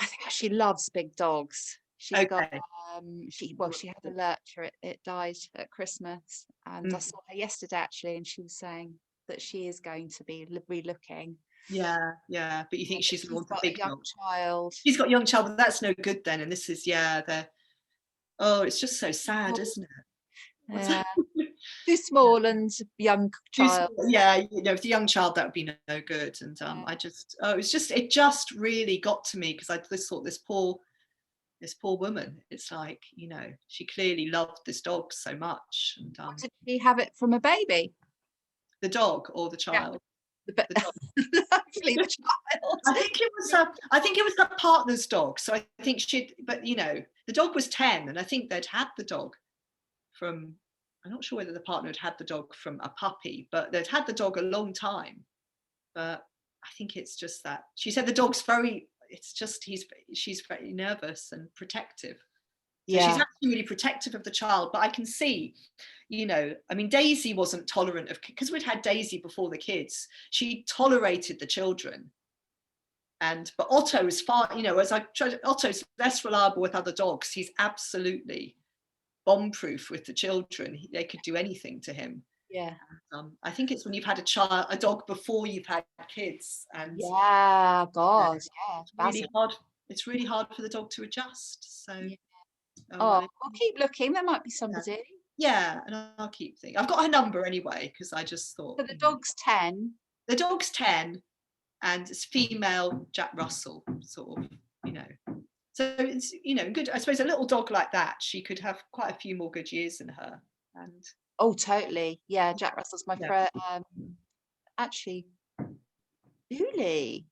think she loves big dogs. She's got she had a lurcher, it died at Christmas, and I saw her yesterday actually, and she was saying that she is going to be re-looking. Yeah, but you think she's got a big young child. She's got a young child, but that's no good then. And this is it's just so sad, isn't it? Yeah. Too small and young child. Yeah, with a young child that would be no good. And it just really got to me, because I just thought this poor woman, it's like, she clearly loved this dog so much. And did she have it from a baby? The dog or the child? Yeah. Hopefully the child. I think it was her partner's dog. So I think the dog was 10, and I think they'd had the dog from, I'm not sure whether the partner had the dog from a puppy, but they'd had the dog a long time. But I think it's just that she said the dog's she's very nervous and protective. So yeah, she's actually really protective of the child, but I can see, Daisy wasn't tolerant of, because we'd had Daisy before the kids, she tolerated the children. But Otto is far, as I tried, Otto's less reliable with other dogs. He's absolutely bomb-proof with the children. They could do anything to him. Yeah. I think it's when you've had a dog before you've had kids, and Yeah, God, yeah. it's really hard for the dog to adjust. So I'll keep looking. There might be somebody. Yeah, and I'll keep thinking. I've got her number anyway, because I just thought. So the dog's 10. The dog's 10, and it's female Jack Russell, sort of, So it's, good. I suppose a little dog like that, she could have quite a few more good years in her. And Oh, totally. Yeah, Jack Russell's my friend. Actually, Julie,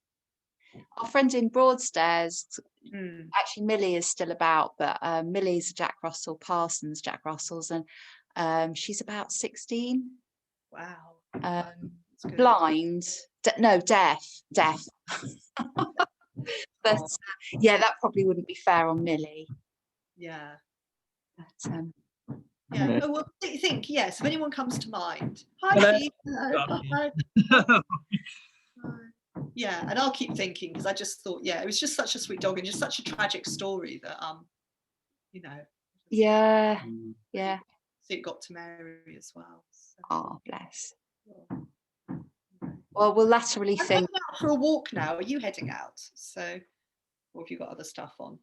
our friend in Broadstairs. Actually, Millie is still about, but Millie's a Jack Russell, Parsons Jack Russells, and she's about 16. Wow. Blind, deaf. But yeah, that probably wouldn't be fair on Millie. Yeah. But, yeah. Oh, well, think, yes, if anyone comes to mind. Hi, Steve. Hello. Hi. Yeah, and I'll keep thinking, because I just thought, it was just such a sweet dog and just such a tragic story that, Yeah. So it got to Mary as well. So. Oh, bless. Well, we'll laterally I'm think. heading out for a walk now. Are you heading out? So, or have you got other stuff on?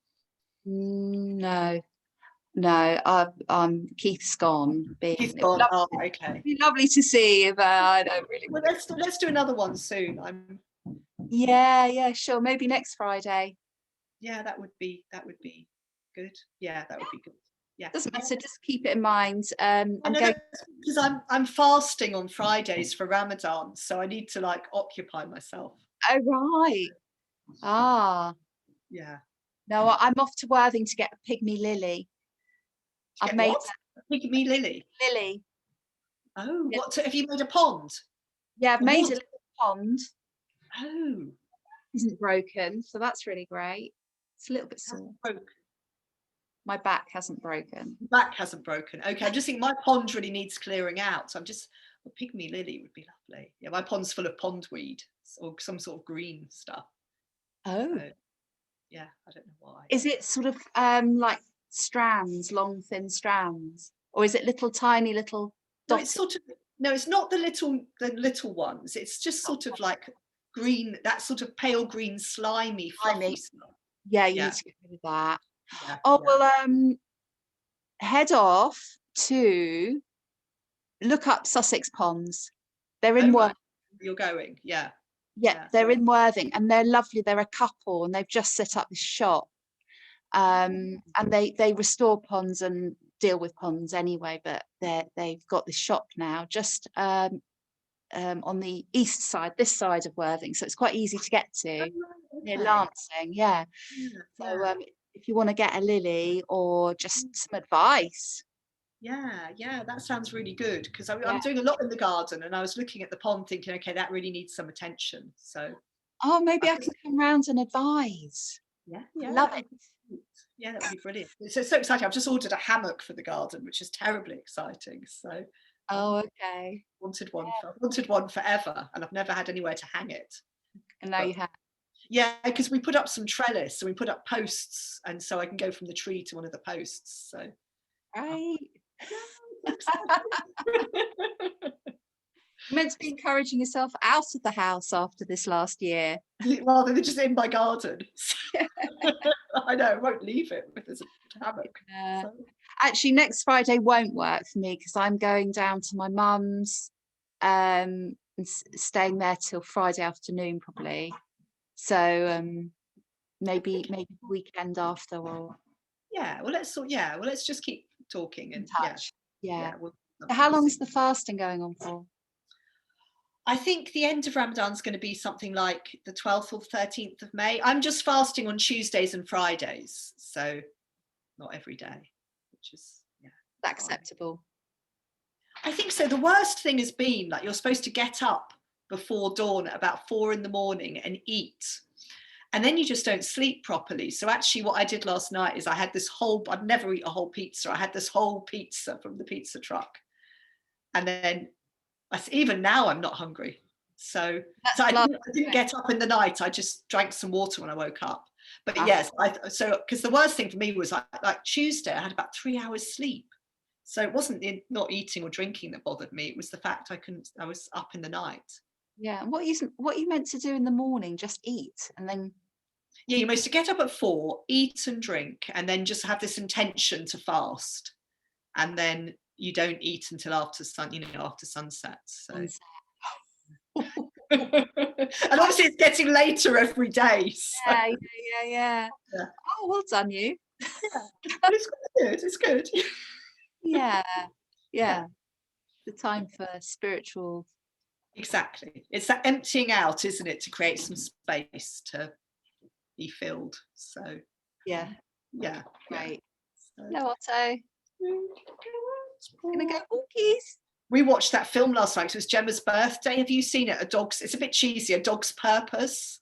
No. Keith's gone. Keith's gone. Oh, okay. It'd be lovely to see, but I don't really. Well, let's do another one soon. Yeah, sure. Maybe next Friday. Yeah, that would be good. Yeah, that would be good. Yeah. Doesn't matter. Just keep it in mind. Because I'm fasting on Fridays for Ramadan, so I need to occupy myself. Oh right. Ah. Yeah. No, I'm off to Worthing to get a pygmy lily. I've made a pygmy lily. Lily. Oh, yeah. What? So have you made a pond? Yeah, I've made a little pond. Oh. Isn't broken, so that's really great. It's a little bit sore. My back hasn't broken. Back hasn't broken. Okay, I'm just thinking my pond really needs clearing out. So a pygmy lily would be lovely. Yeah, my pond's full of pondweed or some sort of green stuff. Oh. So, yeah, I don't know why. Is it sort of like strands, long thin strands, or is it tiny little dots? No, it's not the little ones. It's just sort of like green, that sort of pale green, slimy, fluffy stuff. Yeah, you need to get rid of that. Yeah, well, head off to look up Sussex ponds. They're in Worthing. You're going, yeah. Yeah, they're in Worthing, and they're lovely. They're a couple, and they've just set up this shop. And they restore ponds and deal with ponds anyway. But they've got this shop now, just on the east side, this side of Worthing, so it's quite easy to get to near Lancing. Yeah. So if you want to get a lily or just some advice. Yeah, that sounds really good, because I'm doing a lot in the garden, and I was looking at the pond thinking, okay, that really needs some attention. So maybe I can come round and advise. Yeah, love it. Yeah, that would be brilliant. It's so exciting. I've just ordered a hammock for the garden, which is terribly exciting. So okay. Wanted one forever, and I've never had anywhere to hang it. And now you have. Yeah, because we put up some trellis, so we put up posts, and so I can go from the tree to one of the posts. So right. Meant to be encouraging yourself out of the house after this last year, rather than just in my garden. I know, I won't leave it if there's a hammock. So. Actually, next Friday won't work for me, because I'm going down to my mum's and staying there till Friday afternoon probably. So maybe the weekend after, or let's just keep talking and touch. Yeah. So how long's the fasting going on for? I think the end of Ramadan's going to be something like the 12th or 13th of May. I'm just fasting on Tuesdays and Fridays, so not every day, which is acceptable. I think so. The worst thing has been you're supposed to get up before dawn at about 4 a.m. and eat, and then you just don't sleep properly. So actually what I did last night is I'd never eat a whole pizza. I had this whole pizza from the pizza truck, and then even now I'm not hungry. So That's I lovely. didn't get up in the night. I just drank some water when I woke up. But Ah. yes, because the worst thing for me was like Tuesday, I had about 3 hours sleep. So it wasn't the not eating or drinking that bothered me. It was the fact I was up in the night. Yeah. And what you meant to do in the morning? Just eat and then. Yeah, you're supposed to get up at 4, eat and drink, and then just have this intention to fast. And then you don't eat until after sunset. So. And obviously it's getting later every day. So. Yeah. Oh, well done, you. It's good. It's good. Yeah. The time for spiritual. Exactly. It's that emptying out, isn't it, to create some space to be filled. So Yeah. So. Great. No, Otto. Gonna go walkies. We watched that film last night. It was Gemma's birthday. Have you seen it? It's a bit cheesy. A Dog's Purpose.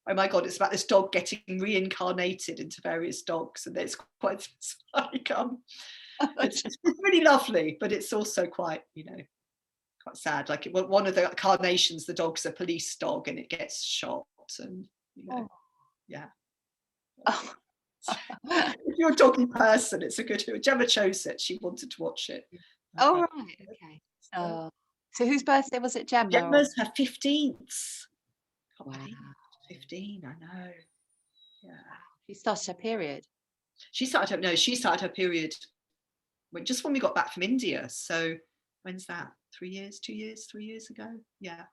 Oh my God! It's about this dog getting reincarnated into various dogs, and it's quite like it's really lovely, but it's also quite quite sad. Like one of the carnations, the dog's a police dog, and it gets shot, and yeah. Oh. If you're a doggy person, it's a good. Gemma chose it. She wanted to watch it. Oh right, okay. So whose birthday was it, Gemma? Gemma's her 15th. Wow. 15, I know. Yeah. She started her period. She started her period just when we got back from India. So when's that? 3 years, 3 years ago? Yeah.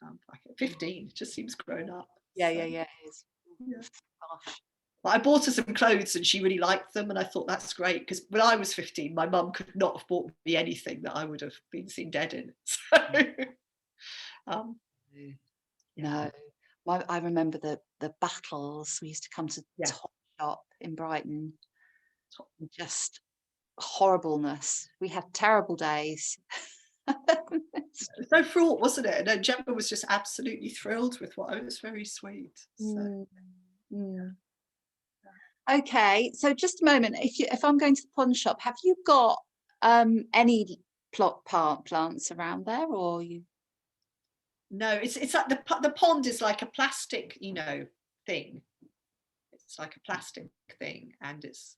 Like 15, just seems grown up. Yeah, it is. Yeah. Gosh. Well, I bought her some clothes and she really liked them, and I thought that's great, because when I was 15, my mum could not have bought me anything that I would have been seen dead in. So, no, I remember the battles. We used to come to Top Shop in Brighton. Just horribleness. We had terrible days. So fraught, wasn't it? And Gemma was just absolutely thrilled with what. It was very sweet. So. Okay, so just a moment. If I'm going to the pawn shop, have you got any plants around there, or you? No, it's like the pond is like a plastic, thing. It's like a plastic thing, and it's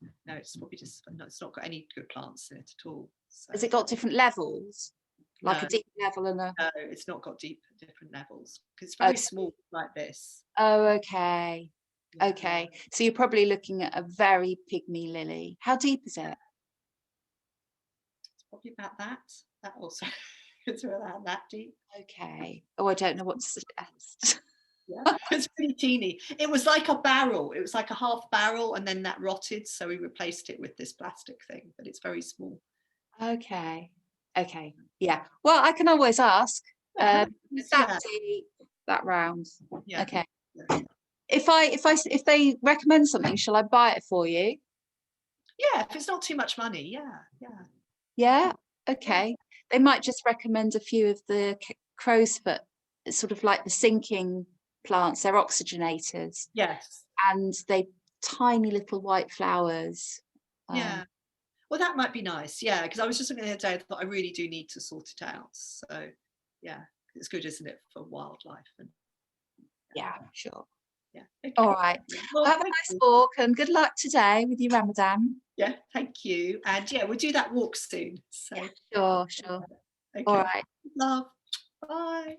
probably just it's not got any good plants in it at all. So. Has it got different levels, like a deep level and a? No, it's not got different levels, because it's very small like this. Oh, okay. Okay, so you're probably looking at a very pygmy lily. How deep is it? It's probably about that. That also, it's about that deep. Okay. Oh, I don't know what to suggest. Yeah, it's pretty teeny. It was like a barrel. It was like a half barrel, and then that rotted, so we replaced it with this plastic thing. But it's very small. Okay. Yeah. Well, I can always ask. That deep, that round. Yeah. Okay. Yeah. If they recommend something, shall I buy it for you? Yeah, if it's not too much money. Yeah. Okay. They might just recommend a few of the crow's foot, sort of like the sinking plants. They're oxygenators. Yes. And they tiny little white flowers. Yeah. Well, that might be nice. Yeah, because I was just looking the other day. I thought I really do need to sort it out. So yeah, it's good, isn't it, for wildlife? And yeah, sure. Yeah. Okay. All right. Well, have a nice walk, and good luck today with your Ramadan. Yeah, thank you. And yeah, we'll do that walk soon. So Sure. okay. All right. Love. Bye.